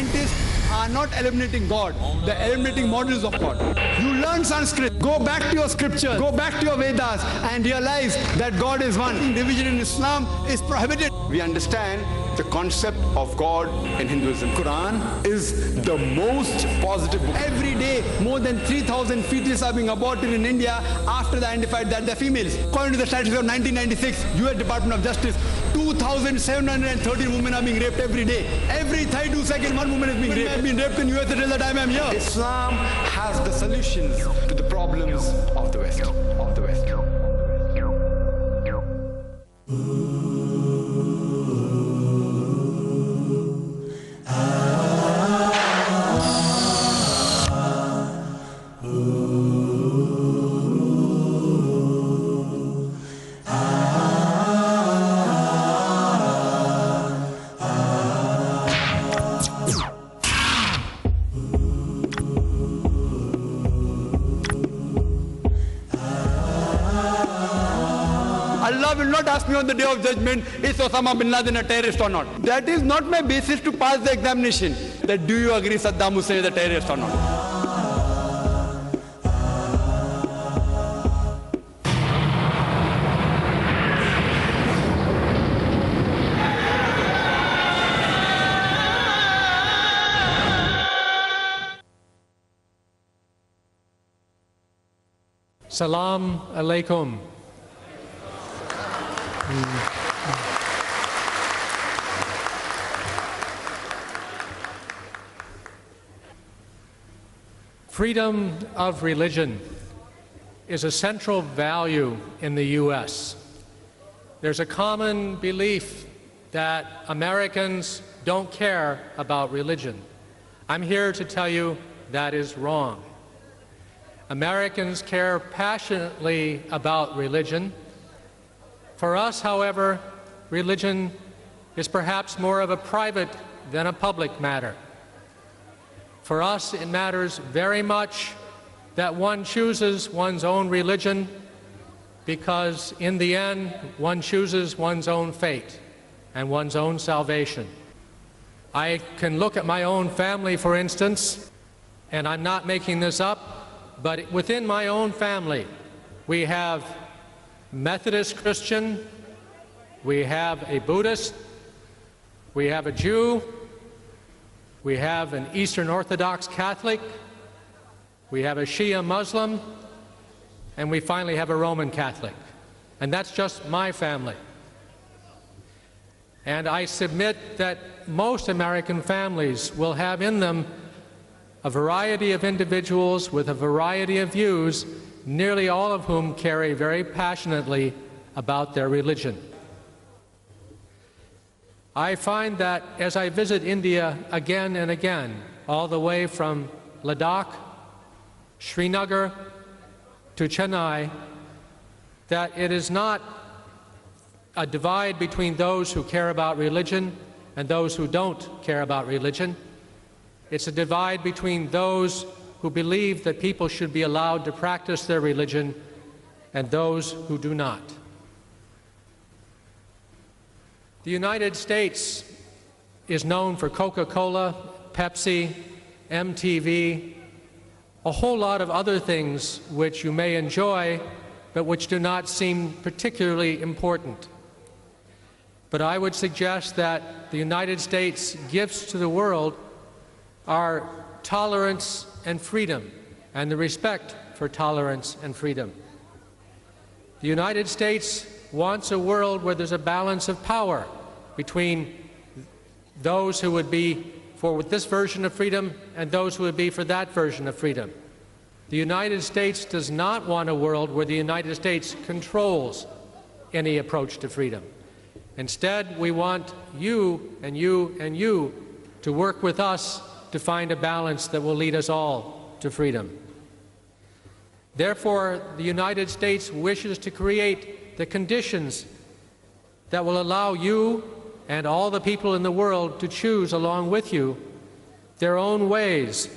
scientists are not eliminating God, they're eliminating models of God. You learn Sanskrit, go back to your scriptures, go back to your Vedas and realize that God is one. Division in Islam is prohibited. We understand the concept of God in Hinduism. Quran is the most positive book. Every day, more than 3,000 fetuses are being aborted in India after they identified that they're females. According to the statistics of 1996, US Department of Justice, 2,713 women are being raped every day. Every 32 seconds, one woman is being raped. I've been raped in US until the time I'm here. Islam has the solutions to the problems of the West. Allah will not ask me on the day of judgment, is Osama bin Laden a terrorist or not? That is not my basis to pass the examination. That do you agree Saddam Hussein is a terrorist or not? Salam alaikum. Freedom of religion is a central value in the U.S. There's a common belief that Americans don't care about religion. I'm here to tell you that is wrong. Americans care passionately about religion. For us, however, religion is perhaps more of a private than a public matter. For us, it matters very much that one chooses one's own religion because, in the end, one chooses one's own fate and one's own salvation. I can look at my own family, for instance, and I'm not making this up, but within my own family, we have Methodist Christian, we have a Buddhist, we have a Jew, we have an Eastern Orthodox Catholic, we have a Shia Muslim, and we finally have a Roman Catholic. And that's just my family. And I submit that most American families will have in them a variety of individuals with a variety of views, nearly all of whom care very passionately about their religion. I find that as I visit India again and again, all the way from Ladakh, Srinagar to Chennai, that it is not a divide between those who care about religion and those who don't care about religion. It's a divide between those who believe that people should be allowed to practice their religion and those who do not. The United States is known for Coca-Cola, Pepsi, MTV, a whole lot of other things which you may enjoy, but which do not seem particularly important. But I would suggest that the United States' gifts to the world are tolerance and freedom, and the respect for tolerance and freedom. The United States wants a world where there's a balance of power between those who would be for this version of freedom and those who would be for that version of freedom. The United States does not want a world where the United States controls any approach to freedom. Instead, we want you and you and you to work with us to find a balance that will lead us all to freedom. Therefore, the United States wishes to create the conditions that will allow you and all the people in the world to choose along with you their own ways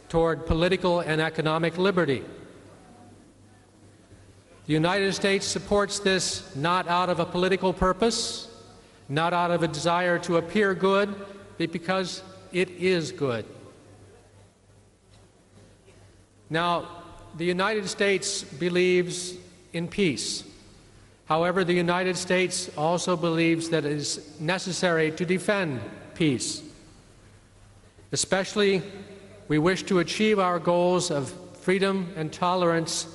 toward political and economic liberty. The United States supports this not out of a political purpose, not out of a desire to appear good, but because it is good. Now, the United States believes in peace. However, the United States also believes that it is necessary to defend peace. Especially, we wish to achieve our goals of freedom and tolerance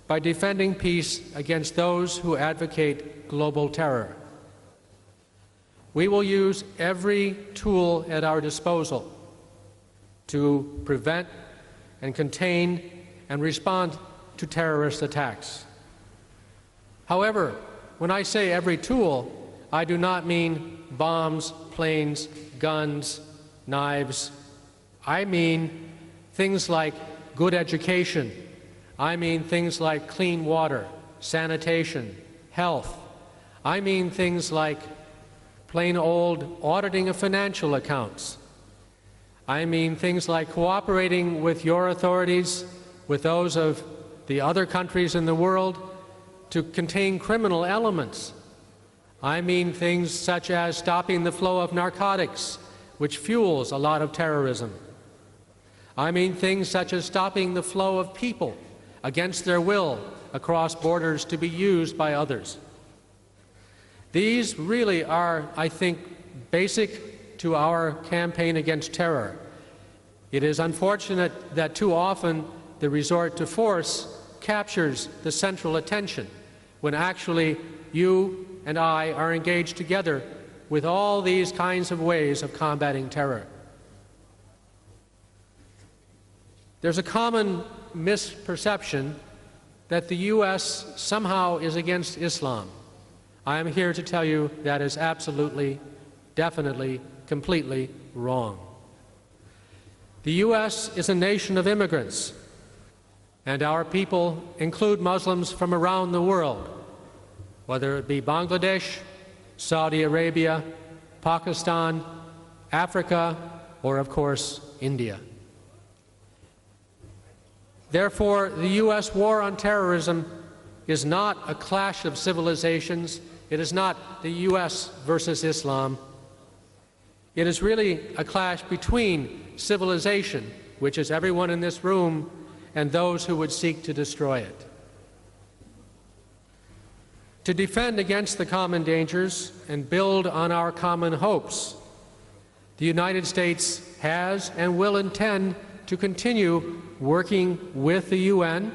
by defending peace against those who advocate global terror. We will use every tool at our disposal to prevent and contain and respond to terrorist attacks. However, when I say every tool, I do not mean bombs, planes, guns, knives. I mean things like good education. I mean things like clean water, sanitation, health. I mean things like plain old auditing of financial accounts. I mean things like cooperating with your authorities, with those of the other countries in the world, to contain criminal elements. I mean things such as stopping the flow of narcotics, which fuels a lot of terrorism. I mean things such as stopping the flow of people against their will across borders to be used by others. These really are, I think, basic to our campaign against terror. It is unfortunate that too often the resort to force captures the central attention, when actually you and I are engaged together with all these kinds of ways of combating terror. There's a common misperception that the U.S. somehow is against Islam. I am here to tell you that is absolutely, definitely, completely wrong. The U.S. is a nation of immigrants, and our people include Muslims from around the world, whether it be Bangladesh, Saudi Arabia, Pakistan, Africa, or of course, India. Therefore, the U.S. war on terrorism is not a clash of civilizations. It is not the U.S. versus Islam. It is really a clash between civilization, which is everyone in this room, and those who would seek to destroy it. To defend against the common dangers and build on our common hopes, the United States has and will intend to continue working with the UN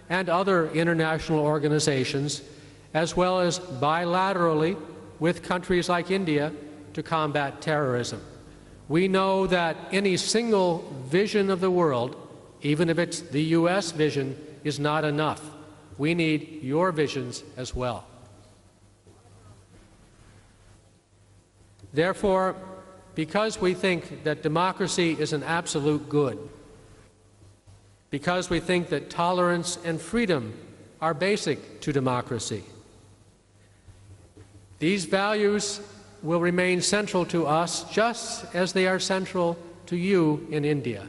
and other international organizations, as well as bilaterally with countries like India, to combat terrorism. We know that any single vision of the world, even if it's the U.S. vision, is not enough. We need your visions as well. Therefore, because we think that democracy is an absolute good, because we think that tolerance and freedom are basic to democracy, these values will remain central to us just as they are central to you in India.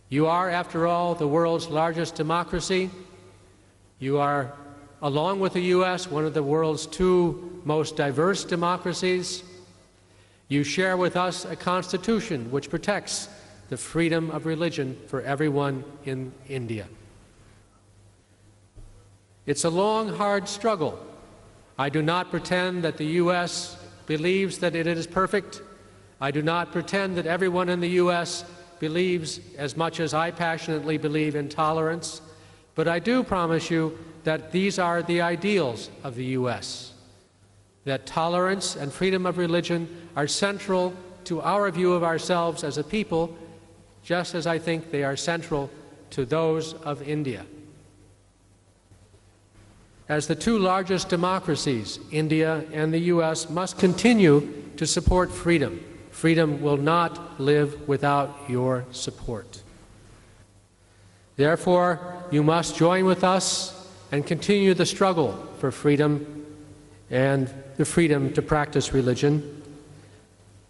You are, after all, the world's largest democracy. You are, along with the U.S., one of the world's two most diverse democracies. You share with us a constitution which protects the freedom of religion for everyone in India. It's a long, hard struggle. I do not pretend that the U.S. believes that it is perfect. I do not pretend that everyone in the U.S. believes as much as I passionately believe in tolerance, but I do promise you that these are the ideals of the U.S., that tolerance and freedom of religion are central to our view of ourselves as a people, just as I think they are central to those of India. As the two largest democracies, India and the U.S. must continue to support freedom. Freedom will not live without your support. Therefore, you must join with us and continue the struggle for freedom and the freedom to practice religion.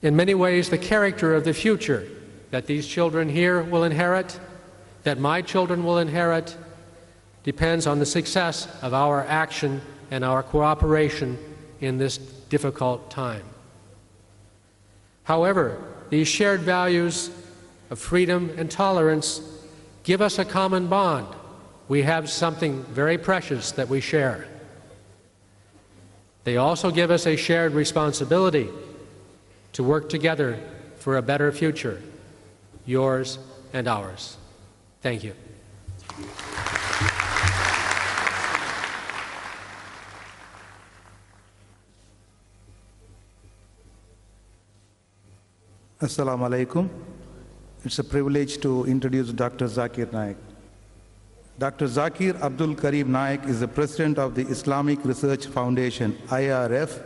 In many ways, the character of the future that these children here will inherit, that my children will inherit, depends on the success of our action and our cooperation in this difficult time. However, these shared values of freedom and tolerance give us a common bond. We have something very precious that we share. They also give us a shared responsibility to work together for a better future, yours and ours. Thank you. Assalamu alaikum. It's a privilege to introduce Dr. Zakir Naik. Dr. Zakir Abdul Kareem Naik is the president of the Islamic Research Foundation, IRF,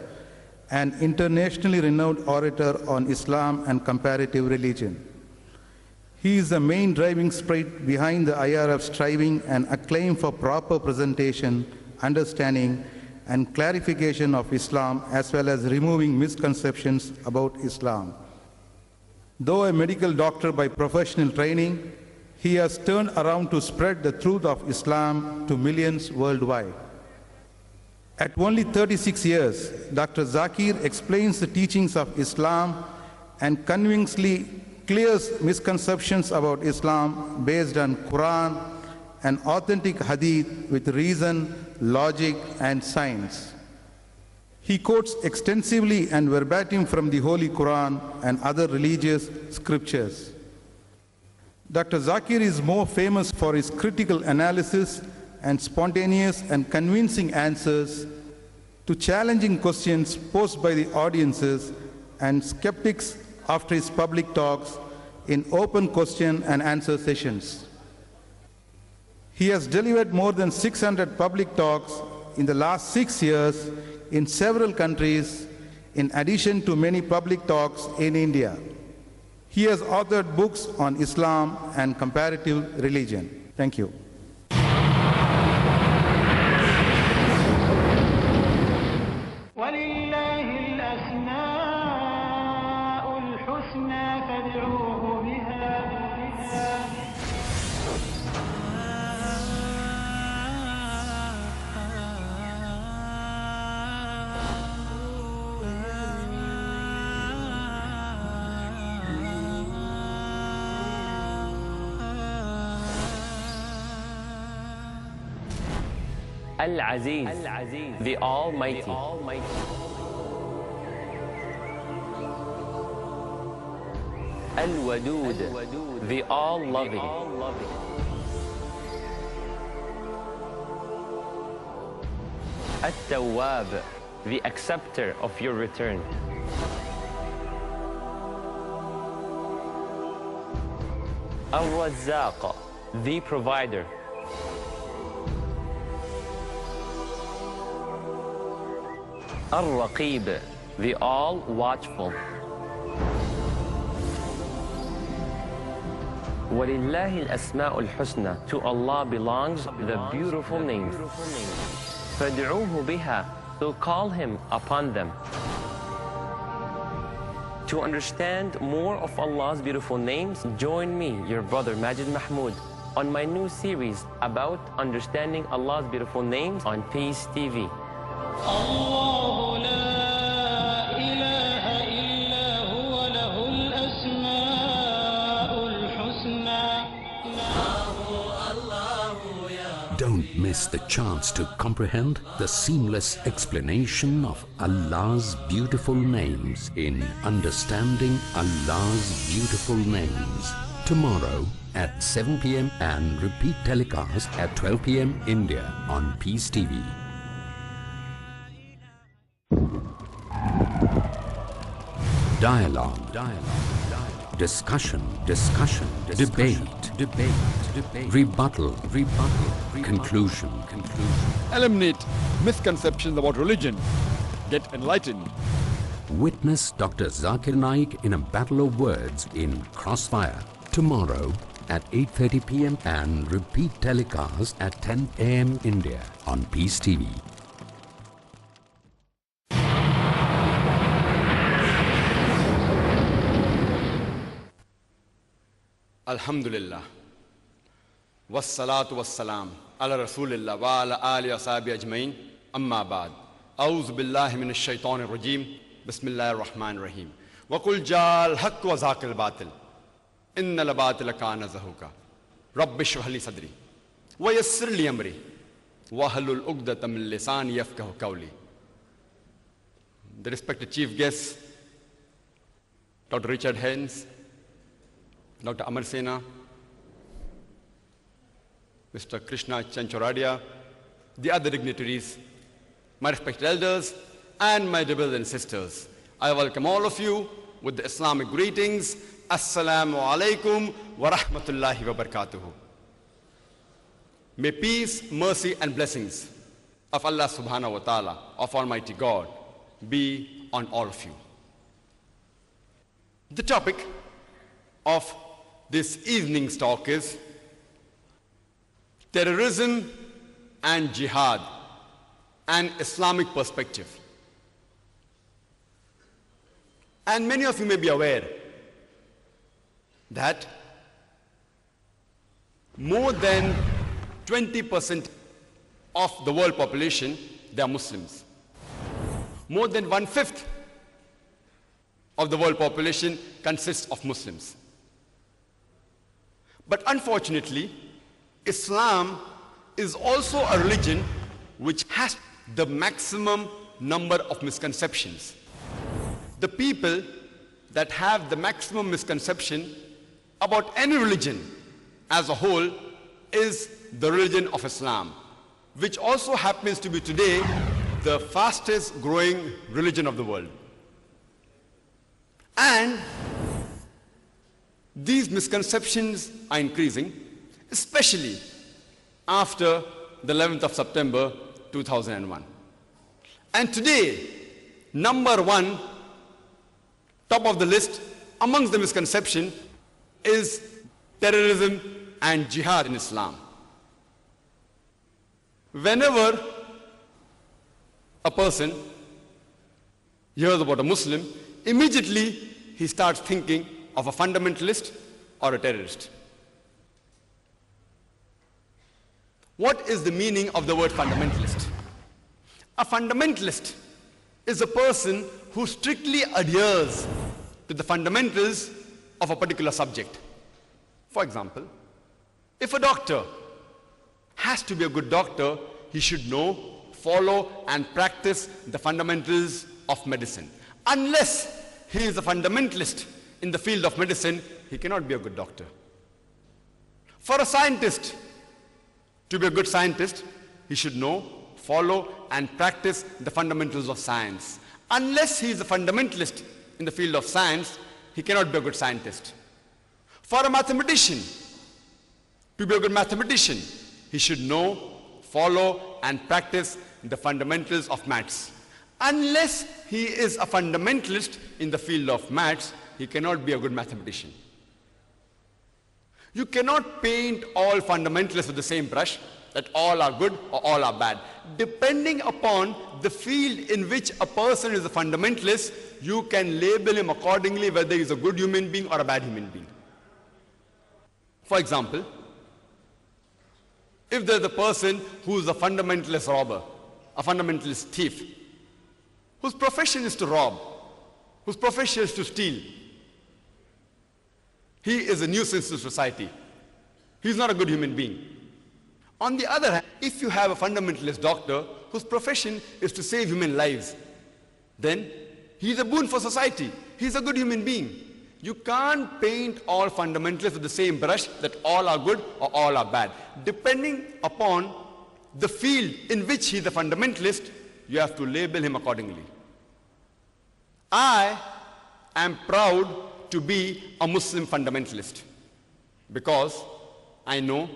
an internationally renowned orator on Islam and comparative religion. He is the main driving spirit behind the IRF's striving and acclaim for proper presentation, understanding, and clarification of Islam, as well as removing misconceptions about Islam. Though a medical doctor by professional training, he has turned around to spread the truth of Islam to millions worldwide. At only 36 years, Dr. Zakir explains the teachings of Islam and convincingly clears misconceptions about Islam based on Quran and authentic Hadith with reason, logic, and science. He quotes extensively and verbatim from the Holy Quran and other religious scriptures. Dr. Zakir is more famous for his critical analysis and spontaneous and convincing answers to challenging questions posed by the audiences and skeptics after his public talks in open question and answer sessions. He has delivered more than 600 public talks in the last 6 years in several countries, in addition to many public talks in India. He has authored books on Islam and comparative religion. Thank you. Al-Aziz, the Almighty. Al-Wadud, the All-Loving. At-Tawwab, the Acceptor of your return. Al-Razzaq, the Provider. Al-Raqib, the All-Watchful. وَلِلَّهِ الْأَسْمَاءُ الْحُسْنَى. To Allah belongs the beautiful names. فَادْعُوهُ بِهَا. So call Him upon them. To understand more of Allah's beautiful names, join me, your brother Majid Mahmood, on my new series about understanding Allah's beautiful names on Peace TV. الله لا إله إلا هو له الأسماء الحسنى. Don't miss the chance to comprehend the seamless explanation of Allah's beautiful names in Understanding Allah's Beautiful Names. Tomorrow at 7 p.m. and repeat telecast at 12 p.m. India on Peace TV. Dialogue. Discussion. Debate. Rebuttal. Conclusion. Eliminate misconceptions about religion. Get enlightened. Witness Dr. Zakir Naik in a battle of words in Crossfire. Tomorrow at 8:30 p.m. and repeat telecast at 10 a.m. India on Peace TV. Alhamdulillah. Wassalatu wassalam ala Rasulillah wa ala alihi wa sahbihi ajmain. Amma ba'd. A'udhu billahi minash shaitanir rajim. Bismillahir rahmanir rahim. وَقُلْ جَاءَ الْحَقُّ وَزَهَقَ الْبَاطِلُ إِنَّ الْبَاطِلَ كَانَ زَهُوقًا رَبِّ اشْرَحْ لِي صَدْرِي وَيَسِّرْ لِي أَمْرِي وَاحْلُلْ عُقْدَةً مِّن لِّسَانِي يَفْقَهُوا قَوْلِي. The respected chief guests, Dr. Richard Haynes, Dr. Amar Sena, Mr. Krishna Chanchoradia, the other dignitaries, my respected elders, and my dear brothers and sisters. I welcome all of you with the Islamic greetings. Assalamu alaikum wa rahmatullahi wa barakatuhu. May peace, mercy, and blessings of Allah subhanahu wa ta'ala, of Almighty God, be on all of you. The topic of this evening's talk is Terrorism and Jihad, an Islamic perspective. And many of you may be aware that more than 20% of the world population, they are Muslims. More than 1/5 of the world population consists of Muslims. But unfortunately, Islam is also a religion which has the maximum number of misconceptions. The people that have the maximum misconception about any religion as a whole is the religion of Islam, which also happens to be today the fastest growing religion of the world. And these misconceptions are increasing, especially after the 11th of September 2001. And today, number one, top of the list amongst the misconception is terrorism and jihad in Islam. Whenever a person hears about a Muslim, immediately he starts thinking of a fundamentalist or a terrorist. What is the meaning of the word fundamentalist? A fundamentalist is a person who strictly adheres to the fundamentals of a particular subject. For example, if a doctor has to be a good doctor, he should know, follow, and practice the fundamentals of medicine. Unless he is a fundamentalist in the field of medicine, he cannot be a good doctor. For a scientist to be a good scientist, he should know, follow, and practice the fundamentals of science. Unless he is a fundamentalist in the field of science, he cannot be a good scientist. For a mathematician to be a good mathematician, he should know, follow, and practice the fundamentals of maths. Unless he is a fundamentalist in the field of maths, he cannot be a good mathematician. You cannot paint all fundamentalists with the same brush, that all are good or all are bad. Depending upon the field in which a person is a fundamentalist, you can label him accordingly, whether he's a good human being or a bad human being. For example, if there's a person who's a fundamentalist robber, a fundamentalist thief, whose profession is to rob, whose profession is to steal, he is a nuisance to society. He's not a good human being. On the other hand, if you have a fundamentalist doctor whose profession is to save human lives, then he's a boon for society. He's a good human being. You can't paint all fundamentalists with the same brush, that all are good or all are bad. Depending upon the field in which he's a fundamentalist, you have to label him accordingly. I am proud to be a Muslim fundamentalist because I know,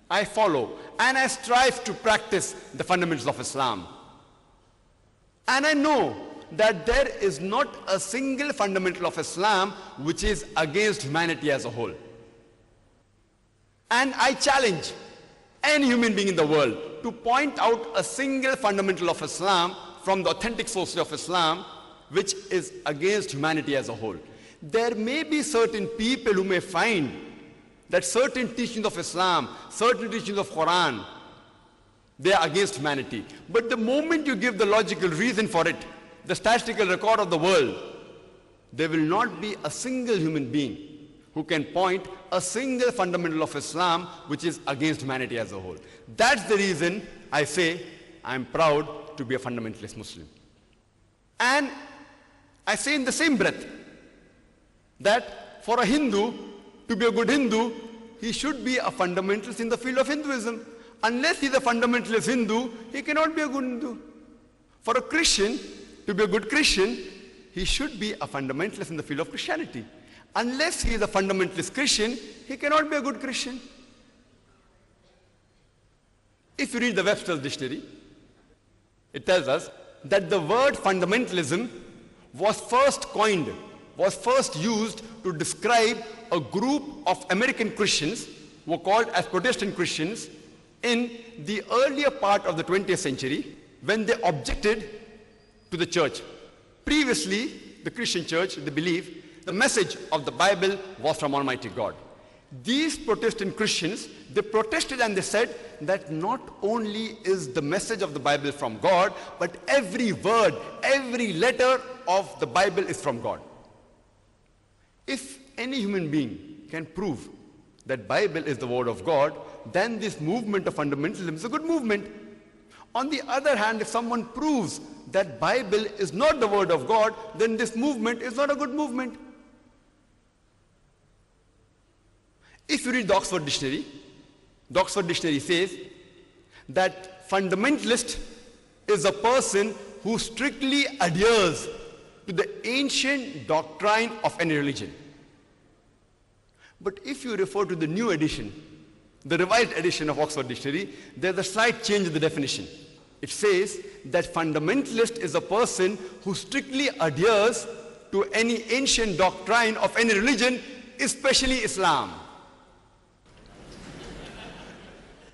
I follow, and I strive to practice the fundamentals of Islam. And I know that there is not a single fundamental of Islam which is against humanity as a whole. And I challenge any human being in the world to point out a single fundamental of Islam from the authentic sources of Islam which is against humanity as a whole. There may be certain people who may find that certain teachings of Islam, certain teachings of Quran, they are against humanity. But the moment you give the logical reason for it, the statistical record of the world, there will not be a single human being who can point a single fundamental of Islam which is against humanity as a whole. That's the reason I say I'm proud to be a fundamentalist Muslim. And I say in the same breath that for a Hindu to be a good Hindu, he should be a fundamentalist in the field of Hinduism. Unless he's a fundamentalist Hindu, he cannot be a good Hindu. For a Christian to be a good Christian, he should be a fundamentalist in the field of Christianity. Unless he is a fundamentalist Christian, he cannot be a good Christian. If you read the Webster's dictionary, it tells us that the word fundamentalism was first coined, was first used to describe a group of American Christians who were called as Protestant Christians in the earlier part of the 20th century when they objected to the church. Previously, the Christian church, they believe the message of the Bible was from Almighty God. These Protestant Christians, they protested and they said that not only is the message of the Bible from God, but every word, every letter of the Bible is from God. If any human being can prove that Bible is the word of God, then this movement of fundamentalism is a good movement. On the other hand, if someone proves that Bible is not the word of God, then this movement is not a good movement. If you read the Oxford Dictionary says that fundamentalist is a person who strictly adheres to the ancient doctrine of any religion. But if you refer to the new edition, the revised edition of Oxford Dictionary, there's a slight change in the definition. It says that fundamentalist is a person who strictly adheres to any ancient doctrine of any religion, especially Islam.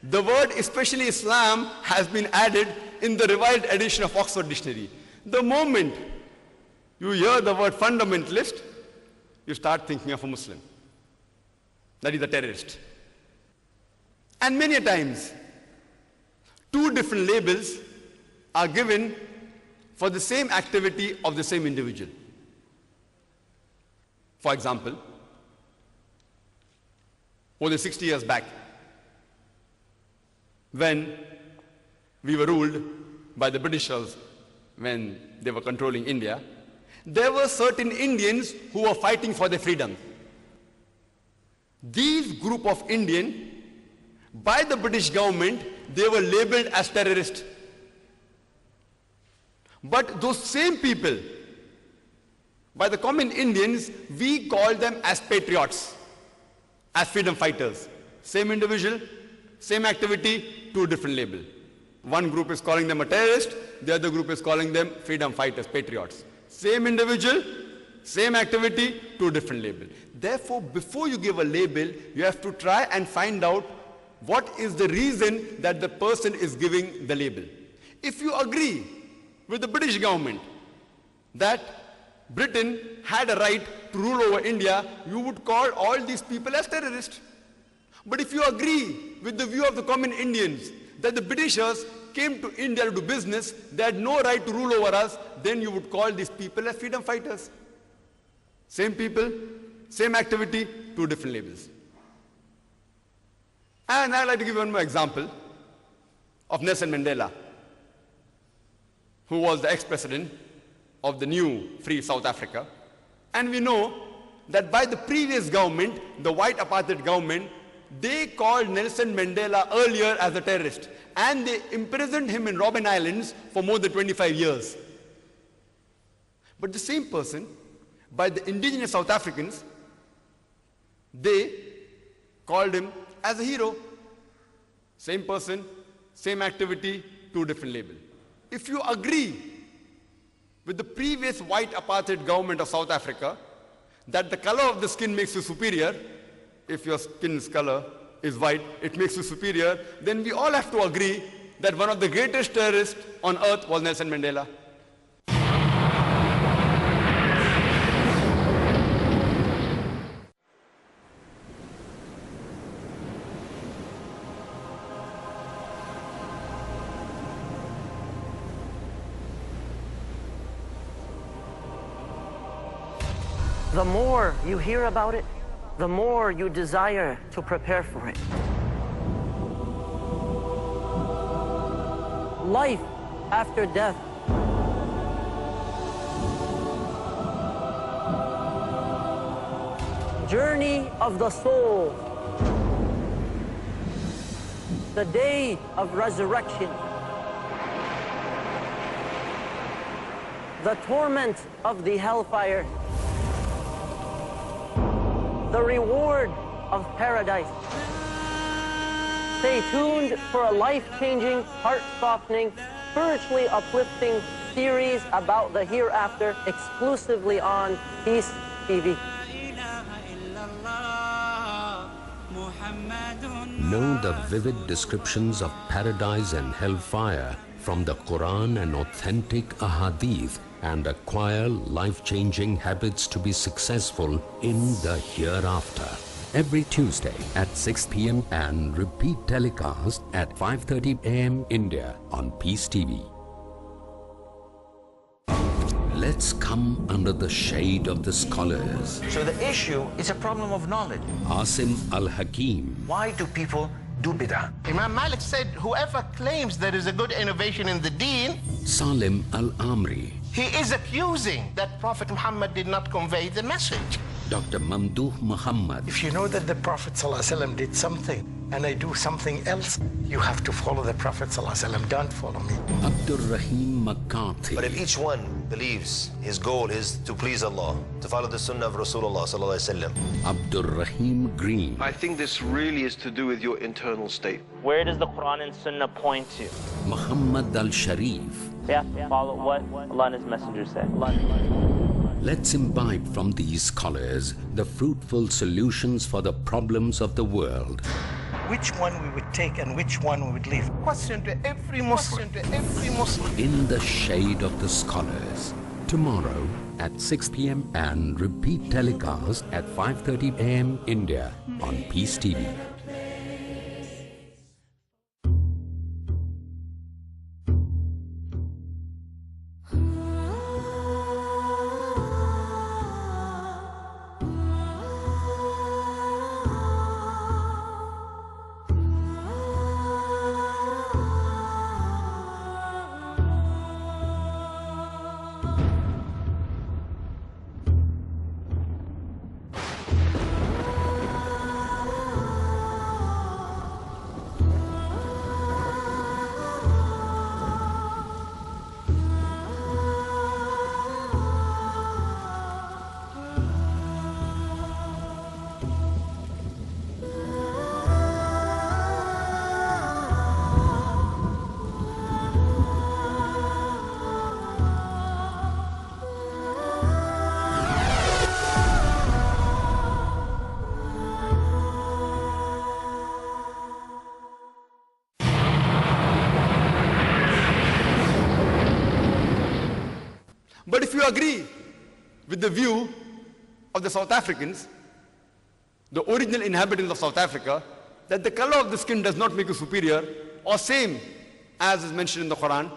The word especially Islam has been added in the revised edition of Oxford Dictionary. The moment you hear the word fundamentalist, you start thinking of a Muslim. That is a terrorist. And many a times, two different labels are given for the same activity of the same individual. For example, more than 60 years back, when we were ruled by the Britishers, when they were controlling India, there were certain Indians who were fighting for their freedom. These group of Indians, by the British government, they were labeled as terrorists. But those same people, by the common Indians, we call them as patriots, as freedom fighters. Same individual, same activity, two different labels. One group is calling them a terrorist, the other group is calling them freedom fighters, patriots. Same individual, same activity, two different labels. Therefore, before you give a label, you have to try and find out what is the reason that the person is giving the label. If you agree with the British government that Britain had a right to rule over India, you would call all these people as terrorists. But if you agree with the view of the common Indians that the Britishers came to India to do business, they had no right to rule over us, then you would call these people as freedom fighters. Same people, same activity, two different labels. And I'd like to give you one more example of Nelson Mandela, who was the ex-president of the new free South Africa. And we know that by the previous government, the white apartheid government, they called Nelson Mandela earlier as a terrorist. And they imprisoned him in Robben Islands for more than 25 years. But the same person, by the indigenous South Africans, they called him as a hero. Same person, same activity, two different labels. If you agree with the previous white apartheid government of South Africa that the color of the skin makes you superior, if your skin's color is white, it makes you superior, then we all have to agree that one of the greatest terrorists on earth was Nelson Mandela. The more you hear about it, the more you desire to prepare for it. Life after death. Journey of the soul. The day of resurrection. The torment of the hellfire. The reward of paradise. Stay tuned for a life-changing, heart-softening, spiritually uplifting series about the hereafter exclusively on Peace TV. Know the vivid descriptions of paradise and hellfire from the Quran and authentic ahadith, and acquire life-changing habits to be successful in the hereafter. Every Tuesday at 6 p.m. and repeat telecast at 5:30 a.m. India on Peace TV. Let's come under the shade of the scholars. So the issue is a problem of knowledge. Asim Al-Hakim. Why do people do bid'ah? Imam Malik said, whoever claims there is a good innovation in the deen, Salim Al-Amri. he is accusing that Prophet Muhammad did not convey the message. Dr. Mamdouh Muhammad. If you know that the Prophet ﷺ did something and I do something else, you have to follow the Prophet ﷺ. Don't follow me. Abdul Rahim McCarthy. But if each one believes his goal is to please Allah, to follow the sunnah of Rasulullah ﷺ. Abdul Rahim Green. I think this really is to do with your internal state. Where does the Quran and Sunnah point to? Muhammad Al-Sharif. We have to follow what Allah and His Messenger said. Let's imbibe from these scholars the fruitful solutions for the problems of the world. Which one we would take and which one we would leave? Question to every Muslim. In the shade of the scholars. Tomorrow at 6 p.m. and repeat telecast at 5:30 a.m. India on Peace TV. But if you agree with the view of the South Africans, the original inhabitants of South Africa, that the color of the skin does not make you superior or same as is mentioned in the Quran,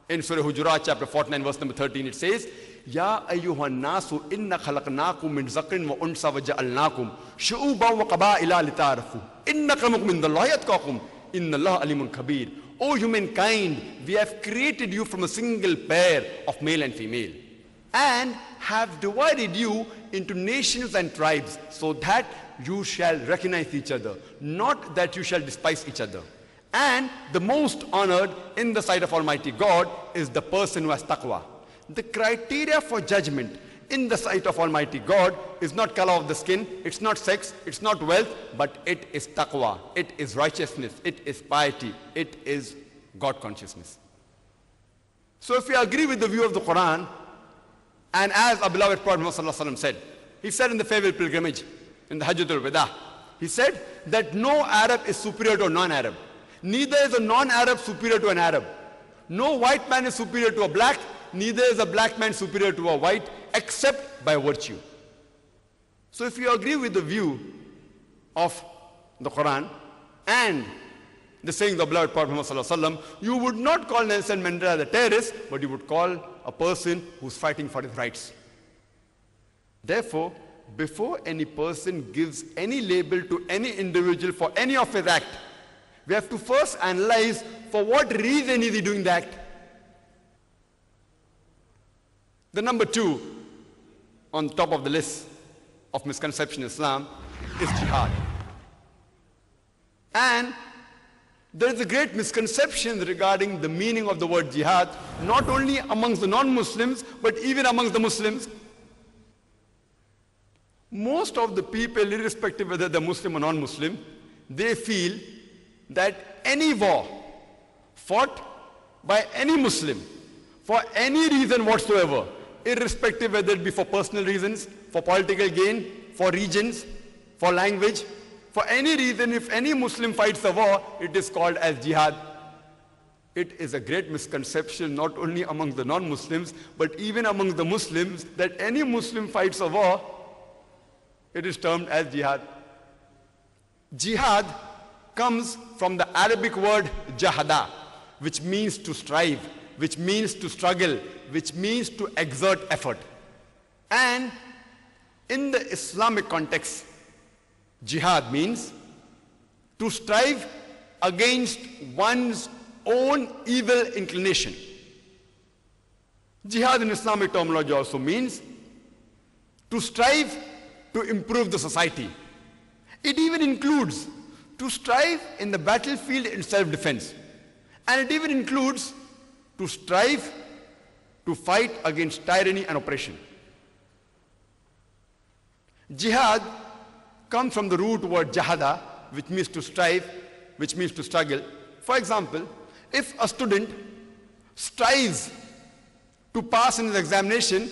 in Surah Hujurat chapter 49 verse number 13, it says, Ya ayyuhan nasu inna khalaqnakum min zakrin wa unsa wa ja'alnakum shu'uban wa qaba'ila lita'arafu inna akramakum indallahi atqakum inna Allah alimun kabir. O humankind, we have created you from a single pair of male and female, and have divided you into nations and tribes, so that you shall recognize each other, not that you shall despise each other. And the most honored in the sight of Almighty God is the person who has taqwa. The criteria for judgment in the sight of Almighty God is not color of the skin, it's not sex, it's not wealth, but it is taqwa, it is righteousness, it is piety, it is God consciousness. So if we agree with the view of the Quran, and as our beloved Prophet Muhammad said, he said in the farewell pilgrimage, in the Hajjatul Wada, he said that no Arab is superior to a non-Arab. Neither is a non-Arab superior to an Arab. No white man is superior to a black, neither is a black man superior to a white, except by virtue. So if you agree with the view of the Quran and the saying of the beloved Prophet Muhammad, you would not call Nelson Mandela the terrorist, but you would call a person who's fighting for his rights. Therefore, before any person gives any label to any individual for any of his act, we have to first analyze for what reason is he doing the act. The number 2 on top of the list of misconception in Islam is jihad. And there is a great misconception regarding the meaning of the word jihad, not only amongst the non-Muslims, but even amongst the Muslims. Most of the people, irrespective whether they're Muslim or non-Muslim, they feel that any war fought by any Muslim for any reason whatsoever, irrespective whether it be for personal reasons, for political gain, for regions, for language, for any reason, if any Muslim fights a war, it is called as jihad. It is a great misconception not only among the non-Muslims, but even among the Muslims, that any Muslim fights a war, it is termed as jihad. Jihad comes from the Arabic word jahada, which means to strive, which means to struggle, which means to exert effort. And in the Islamic context, jihad means to strive against one's own evil inclination. Jihad in Islamic terminology also means to strive to improve the society. It even includes to strive in the battlefield in self-defense. And it even includes to strive to fight against tyranny and oppression. Jihad comes from the root word jahada, which means to strive, which means to struggle. For example, if a student strives to pass in his examination,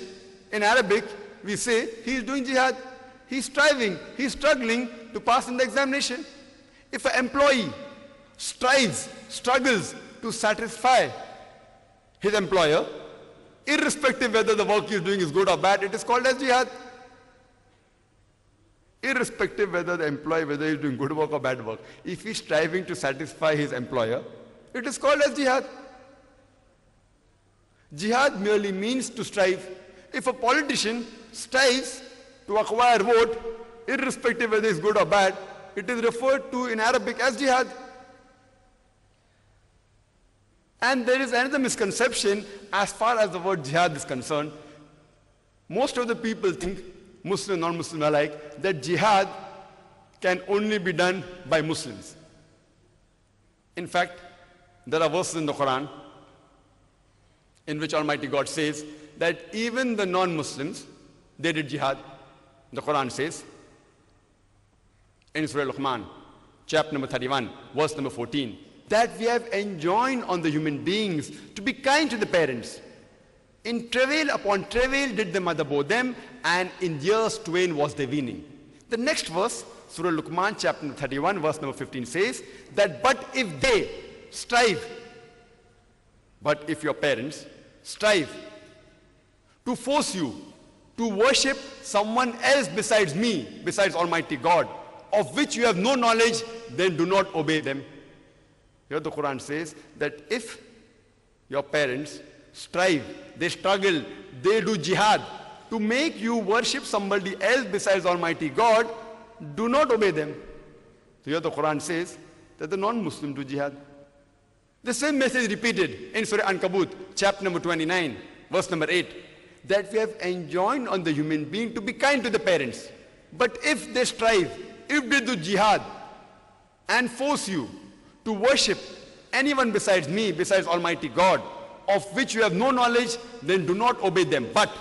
in Arabic, we say he is doing jihad. He's striving, he's struggling to pass in the examination. If an employee strives, struggles to satisfy his employer, irrespective whether the work he is doing is good or bad, it is called as jihad. Irrespective whether the employee, whether he is doing good work or bad work, if he is striving to satisfy his employer, it is called as jihad. Jihad merely means to strive. If a politician strives to acquire vote, irrespective whether it's good or bad, it is referred to in Arabic as jihad. And there is another misconception as far as the word jihad is concerned. Most of the people think, Muslim, non-Muslim alike, that jihad can only be done by Muslims. In fact, there are verses in the Quran in which Almighty God says that even the non-Muslims, they did jihad. The Quran says in Surah Luqman, chapter number 31, verse number 14, that we have enjoined on the human beings to be kind to the parents. In travail upon travail did the mother bore them, and in years twain was their weaning. The next verse, Surah Luqman, chapter 31, verse number 15 says that, but if they strive, but if your parents strive to force you to worship someone else besides me, besides Almighty God, of which you have no knowledge, then do not obey them. Here the Quran says that if your parents strive, they struggle, they do jihad to make you worship somebody else besides Almighty God, do not obey them. So here the Quran says that the non-Muslim do jihad. The same message repeated in Surah Ankabut, chapter number 29, verse number 8, that we have enjoined on the human being to be kind to the parents. But if they strive, if they do jihad and force you to worship anyone besides me, besides Almighty God, of which you have no knowledge, then do not obey them, but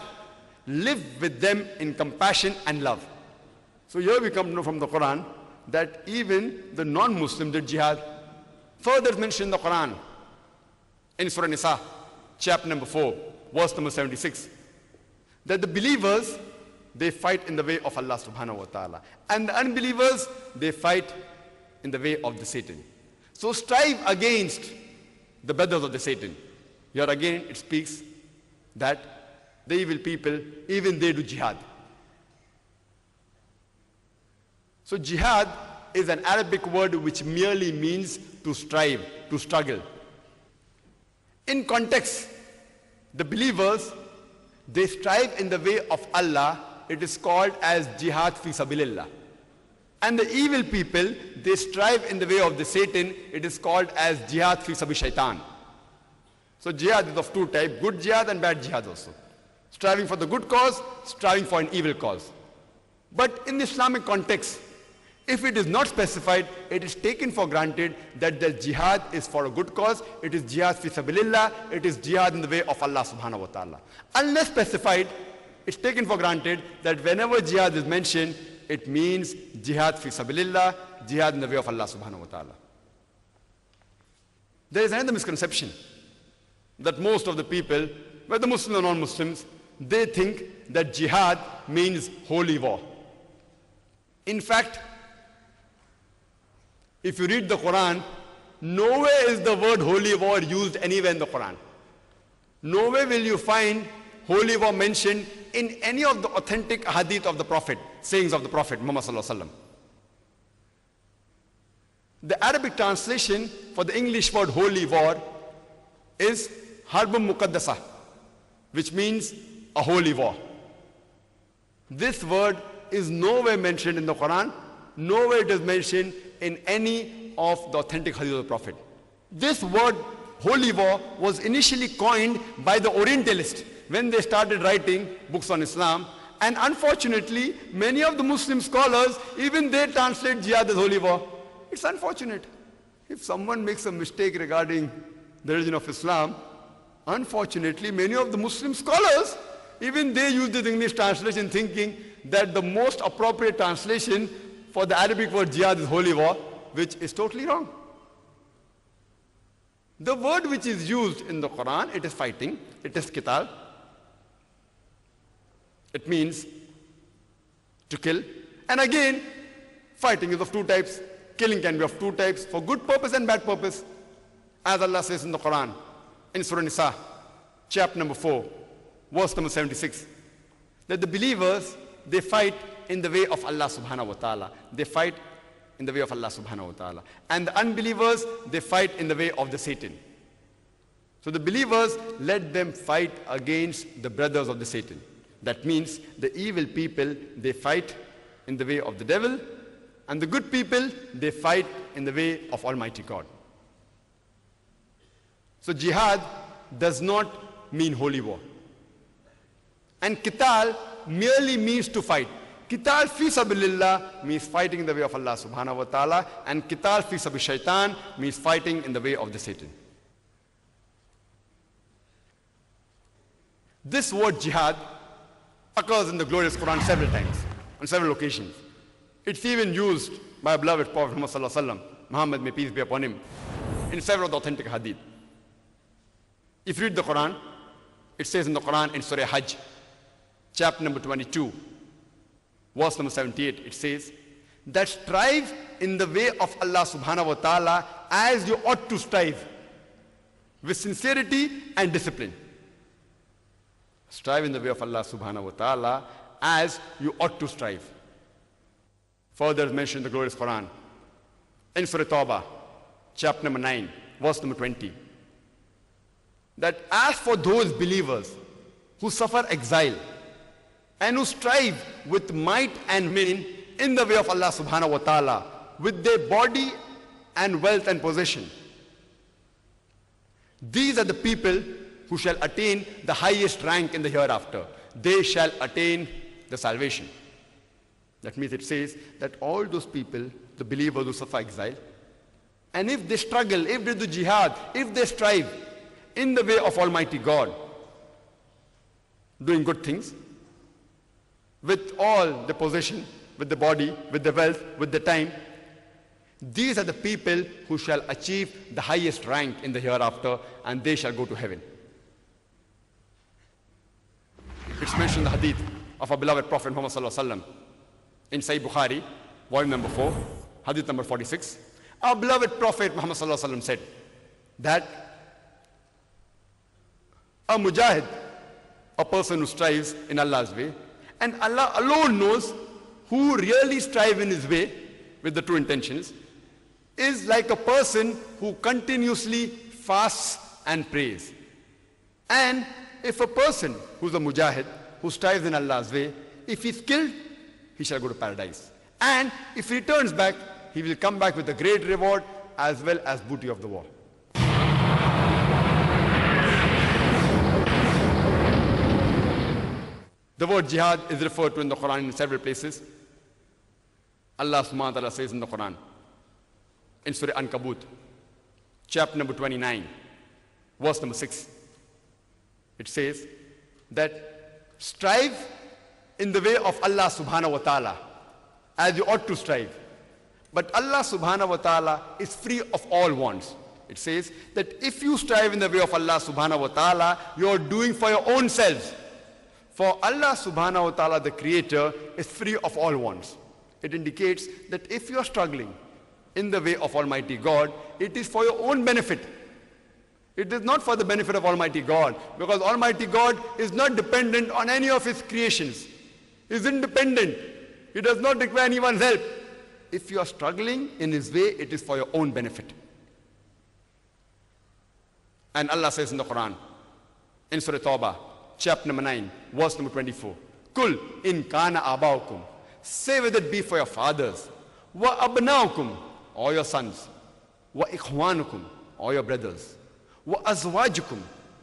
live with them in compassion and love. So here we come to know from the Quran that even the non-Muslim did jihad. Further mentioned in the Quran in Surah Nisa, chapter number 4, verse number 76, that the believers, they fight in the way of Allah subhanahu wa ta'ala, and the unbelievers, they fight in the way of the Satan. So strive against the brothers of the Satan. Here again it speaks that the evil people, even they do jihad. So jihad is an Arabic word which merely means to strive, to struggle. In context, the believers, they strive in the way of Allah it is called as jihad fi sabilillah. And the evil people, they strive in the way of the Satan, it is called as jihad fi sabi shaitan. So jihad is of two types, good jihad and bad jihad also. Striving for the good cause, striving for an evil cause. But in the Islamic context, if it is not specified, it is taken for granted that the jihad is for a good cause, it is jihad fi sabilillah, it is jihad in the way of Allah subhanahu wa ta'ala. Unless specified, it's taken for granted that whenever jihad is mentioned, it means jihad fi sabilillah, jihad in the way of Allah subhanahu wa ta'ala. There is another misconception that most of the people, whether Muslims or non-Muslims, they think that jihad means holy war. In fact, if you read the Quran, nowhere is the word holy war used anywhere in the Quran. Nowhere will you find holy war mentioned in any of the authentic hadith of the Prophet, sayings of the Prophet Muhammad sallallahu alaihi wasallam. The Arabic translation for the English word holy war is Harbun Muqaddasa, which means a holy war. This word is nowhere mentioned in the Quran, nowhere it is mentioned in any of the authentic hadith of the Prophet. This word holy war was initially coined by the Orientalists when they started writing books on Islam, and unfortunately many of the Muslim scholars, even they translate jihad as holy war. It's unfortunate. If someone makes a mistake regarding the religion of Islam, unfortunately many of the Muslim scholars, even they use this English translation thinking that the most appropriate translation for the Arabic word jihad is holy war, which is totally wrong. The word which is used in the Quran, it is fighting, it is qital. It means to kill. And again, fighting is of two types. Killing can be of two types, for good purpose and bad purpose. As Allah says in the Quran, in Surah Nisa, chapter number 4, verse number 76, that the believers, they fight in the way of Allah subhanahu wa ta'ala. They fight in the way of Allah subhanahu wa ta'ala. And the unbelievers, they fight in the way of the Satan. So the believers, let them fight against the brothers of the Satan. That means the evil people, they fight in the way of the devil, and the good people, they fight in the way of Almighty God. So jihad does not mean holy war. And qital merely means to fight. Qital fi sabilillah means fighting in the way of Allah subhanahu wa ta'ala, and qital fi sabi shaitan means fighting in the way of the Satan. This word jihad occurs in the glorious Quran several times, on several occasions. It's even used by our beloved Prophet Muhammad sallallahu alaihi wasallam, Muhammad, may peace be upon him, in several of the authentic hadith. If you read the Quran, it says in the Quran in Surah Hajj, chapter number 22, verse number 78, it says that strive in the way of Allah subhanahu wa ta'ala as you ought to strive, with sincerity and discipline. Strive in the way of Allah subhanahu wa ta'ala as you ought to strive. Further mentioned in the glorious Quran, in Surah Tawbah, chapter number 9, verse number 20, that as for those believers who suffer exile and who strive with might and main in the way of Allah subhanahu wa ta'ala, with their body and wealth and possession, these are the people who shall attain the highest rank in the hereafter. They shall attain the salvation. That means it says that all those people, the believers who suffer exile, and if they struggle, if they do jihad, if they strive in the way of Almighty God, doing good things, with all the possession, with the body, with the wealth, with the time, these are the people who shall achieve the highest rank in the hereafter, and they shall go to heaven. It's mentioned in the hadith of our beloved Prophet Muhammad sallallahu alaihi wasallam in Sahih Bukhari, volume number 4, hadith number 46. Our beloved Prophet Muhammad sallallahu alaihi wasallam said that a mujahid, a person who strives in Allah's way, and Allah alone knows who really strive in his way with the true intentions, is like a person who continuously fasts and prays. And if a person who's a mujahid, who strives in Allah's way, If he is killed, he shall go to paradise. And if he returns back, he will come back with a great reward as well as booty of the war. The word jihad is referred to in the Quran in several places. Allah subhanahu wa ta'ala says in the Quran, in Surah Ankabut, chapter number 29, verse number 6, it says that strive in the way of Allah subhanahu wa ta'ala as you ought to strive. But Allah subhanahu wa ta'ala is free of all wants. It says that if you strive in the way of Allah subhanahu wa ta'ala, you are doing for your own selves. For Allah subhanahu wa ta'ala, the creator, is free of all wants. It indicates that if you are struggling in the way of Almighty God, it is for your own benefit. It is not for the benefit of Almighty God, because Almighty God is not dependent on any of His creations. He is independent. He does not require anyone's help. If you are struggling in His way, it is for your own benefit. And Allah says in the Quran, in Surah Tawbah, chapter number 9, verse number 24, Kul in kana abaukum. Say whether it be for your fathers, wa abnaukum, or your sons, wa ikhwanukum, or your brothers, wa azwajukum,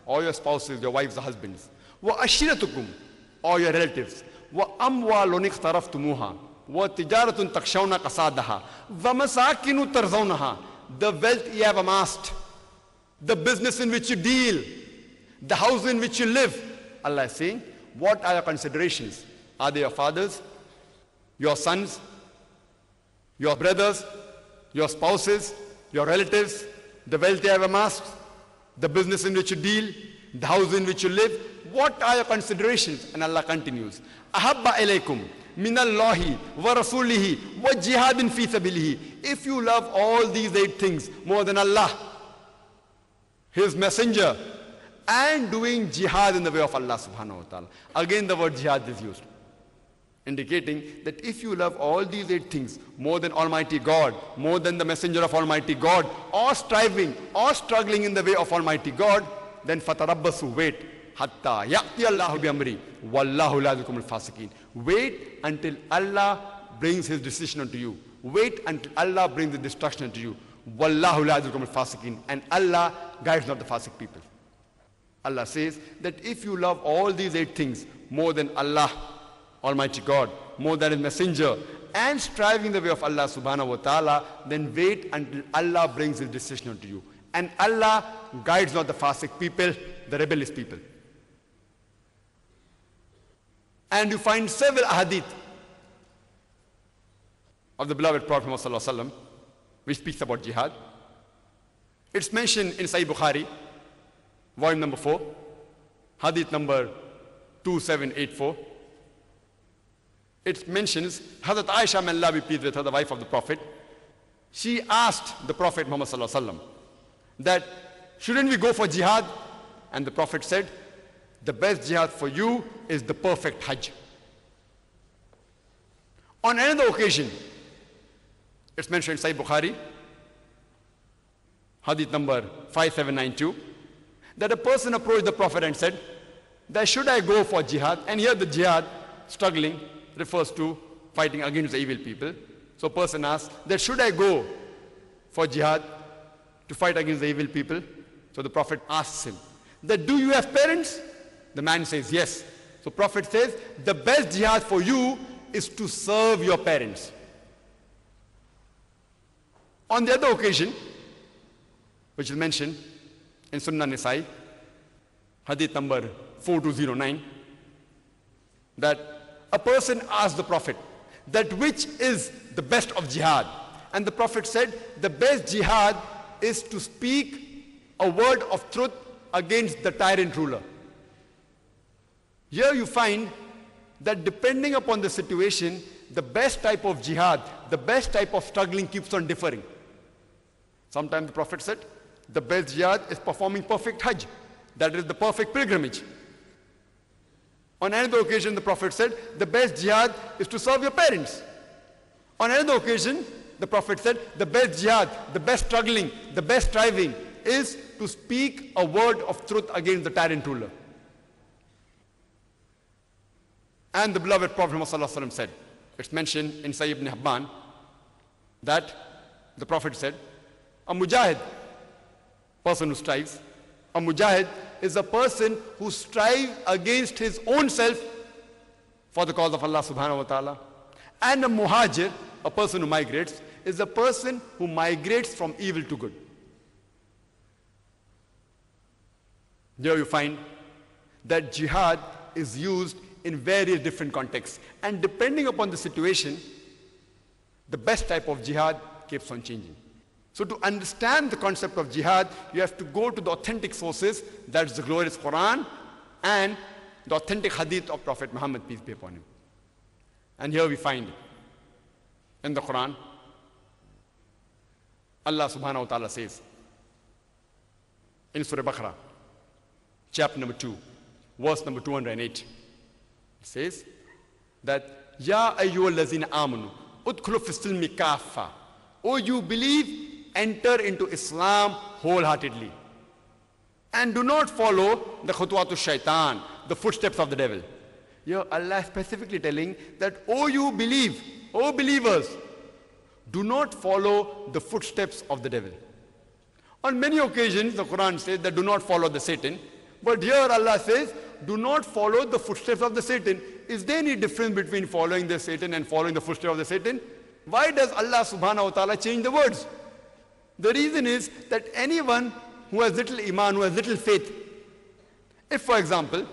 or your spouses, your wives or husbands, wa ashiratukum, or your relatives, wa amwalun iqtaraftumuha, wa tijaratun takshawna qasadaha, wa masakinu tarzawnaha, the wealth you have amassed, the business in which you deal, the house in which you live. Allah is saying, what are your considerations? Are they your fathers, your sons, your brothers, your spouses, your relatives, the wealth you have amassed, the business in which you deal, the house in which you live? What are your considerations? And Allah continues, Ahabba ilaykum minallahi wa rasulihi wa jihadin fi sabilihi. If you love all these 8 things more than Allah, His messenger, and doing jihad in the way of Allah subhanahu wa ta'ala. Again the word jihad is used, indicating that if you love all these 8 things more than Almighty God, more than the messenger of Almighty God, or striving or struggling in the way of Almighty God, then fatarabbasu, wait, hatta ya'ti Allahu bi amri wallahu la yuhibbul fasiqin. Wait until Allah brings His decision unto you. Wait until Allah brings the destruction unto you. Wallahu la yuhibbul fasiqin. And Allah guides not the fasiq people. Allah says that if you love all these 8 things more than Allah, Almighty God, more than His messenger, and striving the way of Allah subhanahu wa ta'ala, then wait until Allah brings His decision unto you. And Allah guides not the fasiq people, the rebellious people. And you find several ahadith of the beloved Prophet Muhammad sallallahu alaihi wasallam which speaks about jihad. It's mentioned in Sahih Bukhari, volume number 4, hadith number 2784. It mentions Hazrat Aisha, may Allah be pleased with her, the wife of the Prophet. She asked the Prophet Muhammad sallallahu alaihi wasallam that shouldn't we go for jihad? And the Prophet said, the best jihad for you is the perfect Hajj. On another occasion, it's mentioned in Sahih Bukhari, hadith number 5792, that a person approached the Prophet and said that should I go for jihad? And here the jihad, struggling, refers to fighting against the evil people. So a person asks that should I go for jihad to fight against the evil people? So the Prophet asks him that do you have parents? The man says yes. So Prophet says the best jihad for you is to serve your parents. On the other occasion, which is mentioned in Sunnah Nisai, hadith number 4209, that a person asked the Prophet that which is the best of jihad? And the Prophet said the best jihad is to speak a word of truth against the tyrant ruler. Here you find that depending upon the situation, the best type of jihad, the best type of struggling keeps on differing. Sometimes the Prophet said the best jihad is performing perfect Hajj. That is the perfect pilgrimage. On another occasion, the Prophet said the best jihad is to serve your parents. On another occasion, the Prophet said the best jihad, the best struggling, the best striving is to speak a word of truth against the tyrant ruler. And the beloved Prophet Muhammad said, it's mentioned in Sahih ibn Hibban, that the Prophet said, a mujahid, person who strives, a mujahid is a person who strives against his own self for the cause of Allah subhanahu wa ta'ala. And a muhajir, a person who migrates, is a person who migrates from evil to good. Here you find that jihad is used in various different contexts. And depending upon the situation, the best type of jihad keeps on changing. So to understand the concept of jihad, you have to go to the authentic sources, that's the glorious Quran and the authentic hadith of Prophet Muhammad, peace be upon him. And here we find in the Quran, Allah subhanahu wa ta'ala says in Surah Baqarah, chapter number 2, verse number 208, it says that, Ya ayyuhal lazina amanu, udkhulu fis silmi kaffa. O you believe, enter into Islam wholeheartedly. And do not follow the khutuwatu shaitan, the footsteps of the devil. Here Allah is specifically telling that, O you believe, O believers, do not follow the footsteps of the devil. On many occasions, the Quran says that do not follow the Satan. But here Allah says, do not follow the footsteps of the Satan. Is there any difference between following the Satan and following the footsteps of the Satan? Why does Allah subhanahu wa ta'ala change the words? The reason is that anyone who has little iman, who has little faith, if for example,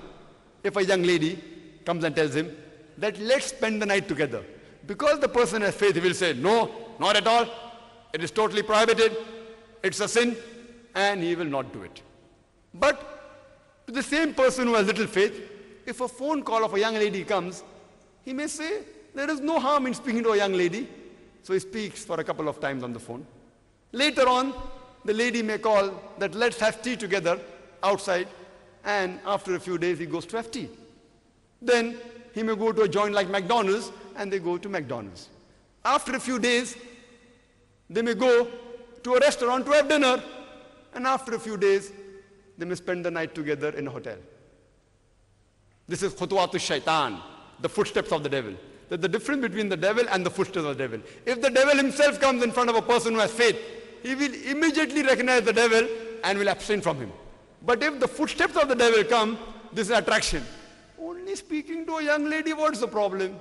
if a young lady comes and tells him that let's spend the night together, because the person has faith, he will say, no, not at all, it is totally prohibited, it's a sin, and he will not do it. But to the same person who has little faith, if a phone call of a young lady comes, he may say, there is no harm in speaking to a young lady. So he speaks for a couple of times on the phone. Later on, the lady may call that let's have tea together outside, and after a few days he goes to have tea. Then he may go to a joint like McDonald's, and they go to McDonald's. After a few days, they may go to a restaurant to have dinner, and after a few days, they may spend the night together in a hotel. This is khutuwatu shaitan, the footsteps of the devil. That the difference between the devil and the footsteps of the devil. If the devil himself comes in front of a person who has faith, he will immediately recognize the devil and will abstain from him. But if the footsteps of the devil come, this is attraction. Only speaking to a young lady, what's the problem?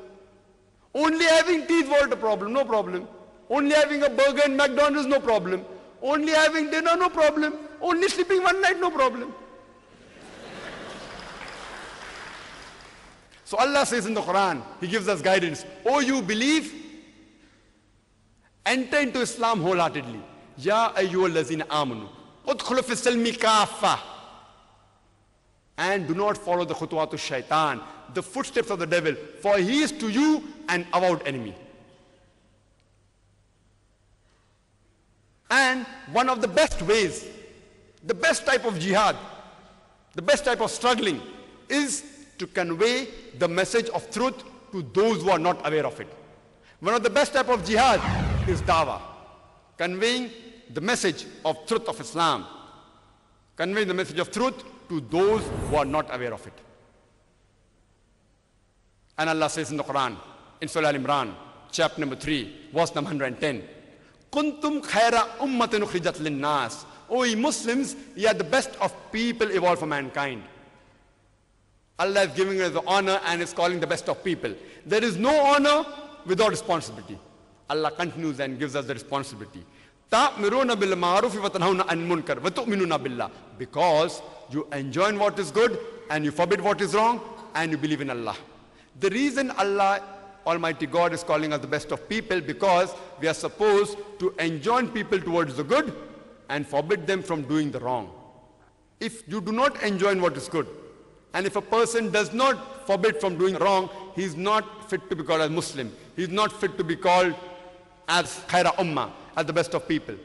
Only having tea, what's the problem? No problem. Only having a burger in McDonald's, no problem. Only having dinner, no problem. Only sleeping one night, no problem. So Allah says in the Quran, He gives us guidance. Oh, you believe, enter into Islam wholeheartedly. Ya ayyuhal lazina amanu, udkhulu fis silmi kaffa. And do not follow the khutuwatu shaitan, the footsteps of the devil, for he is to you an avowed enemy. And one of the best ways, the best type of jihad, the best type of struggling is to convey the message of truth to those who are not aware of it. One of the best type of jihad is dawah, conveying the message of truth of Islam, conveying the message of truth to those who are not aware of it. And Allah says in the Quran, in Surah Al-Imran, chapter number 3, verse number 110, Kuntum khaira ummatin ukhrijat linnas. O ye Muslims, ye are the best of people evolved for mankind. Allah is giving us the honor and is calling the best of people. There is no honor without responsibility. Allah continues and gives us the responsibility. Because you enjoin what is good and you forbid what is wrong and you believe in Allah. The reason Allah Almighty God is calling us the best of people, because we are supposed to enjoin people towards the good and forbid them from doing the wrong. If you do not enjoin what is good, and if a person does not forbid from doing wrong, he is not fit to be called as Muslim. He is not fit to be called as khaira ummah, as the best of people.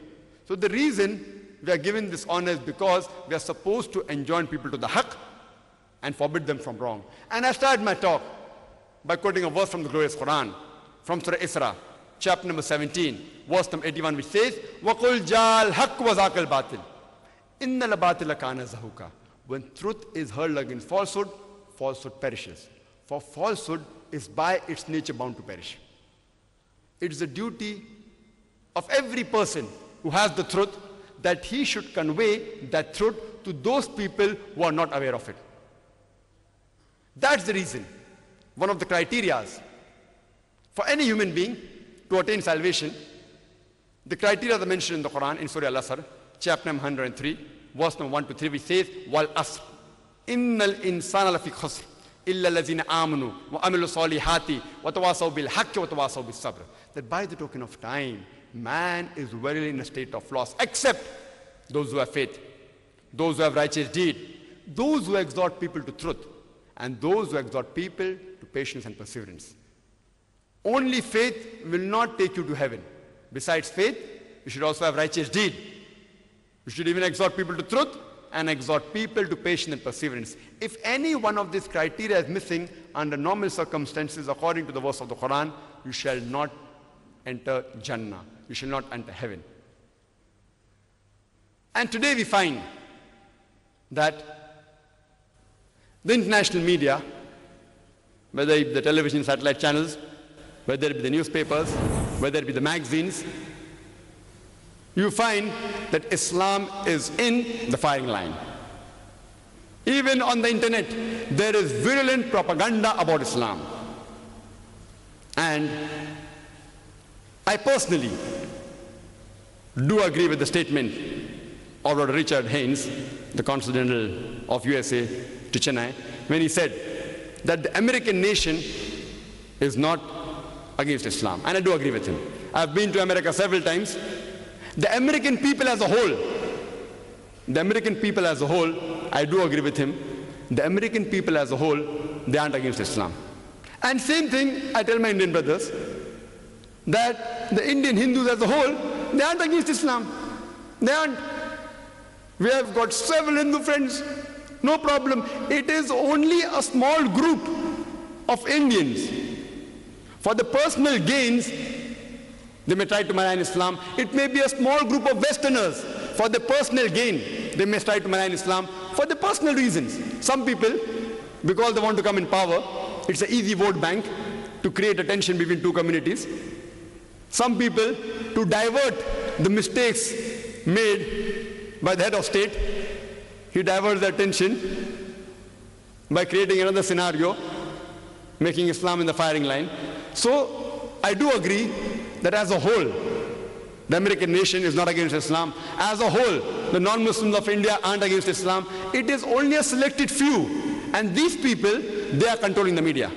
So the reason we are given this honor is because we are supposed to enjoin people to the haqq and forbid them from wrong. And I started my talk by quoting a verse from the glorious Quran, from Surah Isra, chapter number 17, verse number 81, which says, وَقُلْ جَالْ حَقُّ وَزَاقَ الْبَاطِلِ إِنَّ الْبَاطِلَ كَانَ زَهُوكَ. When truth is hurled against falsehood, falsehood perishes. For falsehood is by its nature bound to perish. It is the duty of every person who has the truth that he should convey that truth to those people who are not aware of it. That's the reason, one of the criteria for any human being to attain salvation, the criteria that are mentioned in the Quran in Surah Al-Asr, chapter number 103, verse number 1 to 3, which says, Wal asr, innal insana lafi khusr, illa allazina amanu, wa amilu salihati, wa tawasaw bil haqqi, wa tawasaw bis sabr. That by the token of time, man is verily in a state of loss, except those who have faith, those who have righteous deed, those who exhort people to truth, and those who exhort people to patience and perseverance. Only faith will not take you to heaven. Besides faith, you should also have righteous deed. You should even exhort people to truth and exhort people to patience and perseverance. If any one of these criteria is missing under normal circumstances, according to the verse of the Quran, you shall not enter Jannah. You shall not enter heaven. And today we find that the international media, whether it be the television, satellite channels, whether it be the newspapers, whether it be the magazines, you find that Islam is in the firing line. Even on the internet, there is virulent propaganda about Islam. And I personally do agree with the statement of Lord Richard Haynes, the Consul General of USA to Chennai, when he said that the American nation is not against Islam. And I do agree with him. I've been to America several times. The American people as a whole, I do agree with him. The American people as a whole, they aren't against Islam. And same thing I tell my Indian brothers, that the Indian Hindus as a whole, they aren't against Islam. They aren't. We have got several Hindu friends, no problem. It is only a small group of Indians. For the personal gains, they may try to malign Islam. It may be a small group of Westerners. For the personal gain, they may try to malign Islam for the personal reasons. Some people, because they want to come in power, it's an easy vote bank to create a tension between two communities. Some people, to divert the mistakes made by the head of state, he diverts the attention by creating another scenario, making Islam in the firing line. So I do agree that as a whole, the American nation is not against Islam. As a whole, the non-Muslims of India aren't against Islam. It is only a selected few. And these people, they are controlling the media.